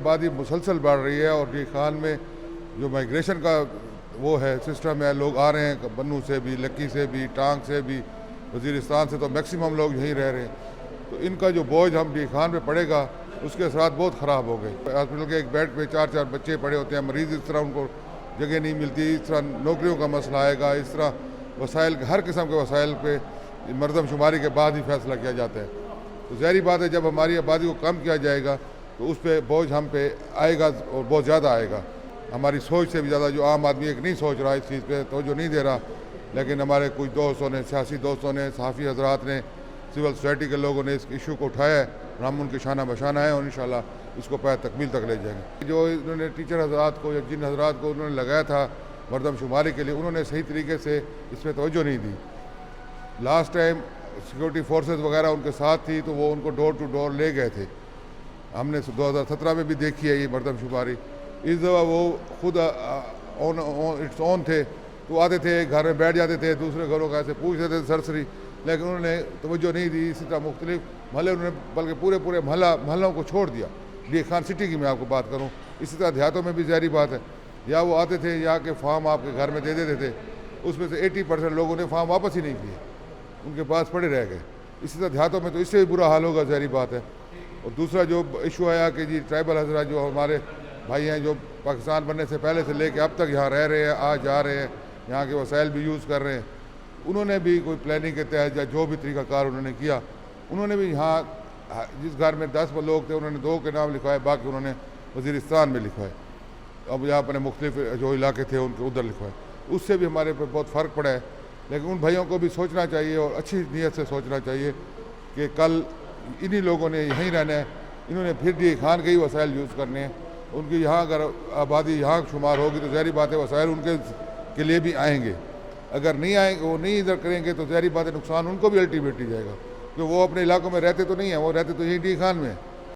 آبادی مسلسل بڑھ رہی ہے اور ڈی خان میں جو مائیگریشن کا وہ ہے سسٹم ہے، لوگ آ رہے ہیں بنو سے بھی، لکی سے بھی، ٹانگ سے بھی، وزیرستان سے، تو میکسیمم لوگ یہیں رہ رہے ہیں، تو ان کا جو بوجھ ہم ڈی خان پہ پڑے گا اس کے اثرات بہت خراب ہو گئے۔ ہاسپٹل کے ایک بیڈ پہ 4 بچے پڑے ہوتے ہیں، مریض اس طرح ان کو جگہ نہیں ملتی، اس طرح نوکریوں کا مسئلہ آئے گا، اس طرح وسائل ہر قسم کے وسائل پہ مردم شماری کے بعد ہی فیصلہ کیا جاتا ہے۔ تو ظاہری بات ہے جب ہماری آبادی کو کم کیا جائے گا تو اس پہ بوجھ ہم پہ آئے گا اور بہت زیادہ آئے گا، ہماری سوچ سے بھی زیادہ۔ جو عام آدمی ایک نہیں سوچ رہا اس چیز پہ توجہ نہیں دے رہا، لیکن ہمارے کچھ دوستوں نے، سیاسی دوستوں نے، صحافی حضرات نے، سول سوسائٹی کے لوگوں نے اس ایشو کو اٹھایا ہے، ہم ان کے شانہ بشانہ ہیں اور انشاءاللہ اس کو پیر تکمیل تک لے جائیں گے۔ جو انہوں نے ٹیچر حضرات کو یا جن حضرات کو انہوں نے لگایا تھا مردم شماری کے لیے، انہوں نے صحیح طریقے سے اس پہ توجہ نہیں دی۔ لاسٹ ٹائم سیکورٹی فورسز وغیرہ ان کے ساتھ تھی تو وہ ان کو ڈور ٹو ڈور لے گئے تھے، ہم نے 2017 میں بھی دیکھی ہے یہ مردم شماری۔ اس دفعہ وہ خود اٹس اون تھے، تو آتے تھے گھر میں بیٹھ جاتے تھے، دوسرے گھروں کا ایسے پوچھتے تھے سرسری، لیکن انہوں نے توجہ نہیں دی۔ اسی طرح مختلف محلے انہوں نے بلکہ پورے محلوں کو چھوڑ دیا۔ ڈی خان سٹی کی میں آپ کو بات کروں، اسی طرح دیہاتوں میں بھی ظاہری بات ہے، یا وہ آتے تھے یا کہ فارم آپ کے گھر میں دے دیتے تھے، اس میں سے 80% لوگوں نے فارم واپس ہی نہیں کیے، ان کے پاس پڑے رہ گئے۔ اسی طرح دیہاتوں میں تو اس سے بھی برا حال ہوگا، ظاہری بات ہے۔ اور دوسرا جو ایشو آیا کہ جی ٹرائبل حضرات جو ہمارے بھائی ہیں، جو پاکستان بننے سے پہلے سے لے کے اب تک یہاں رہ رہے ہیں، آ جا رہے ہیں، یہاں کے وسائل بھی یوز کر رہے ہیں، انہوں نے بھی کوئی پلاننگ کے تحت یا جو بھی طریقہ کار انہوں نے کیا، انہوں نے بھی یہاں جس گھر میں 10 لوگ تھے انہوں نے 2 کے نام لکھوائے، باقی انہوں نے وزیرستان میں لکھوائے، اب یہاں پر مختلف جو علاقے تھے ان کے ادھر لکھوائے۔ اس سے بھی ہمارے پہ بہت فرق پڑا ہے، لیکن ان بھائیوں کو بھی سوچنا چاہیے اور اچھی نیت سے سوچنا چاہیے کہ کل انہی لوگوں نے یہیں رہنا ہے، انہوں نے پھر ڈی خان کے ہی وسائل یوز کرنے ہیں، ان کی یہاں اگر آبادی یہاں شمار ہوگی تو ظاہری بات ہے وسائل ان کے لیے بھی آئیں گے، اگر نہیں آئیں گے، وہ نہیں ادھر کریں گے تو ظاہری بات ہے نقصان ان کو بھی الٹیمیٹلی جائے گا، کیونکہ وہ اپنے علاقوں میں رہتے تو نہیں ہیں، وہ رہتے تو یہیں ڈی خان میں ہیں۔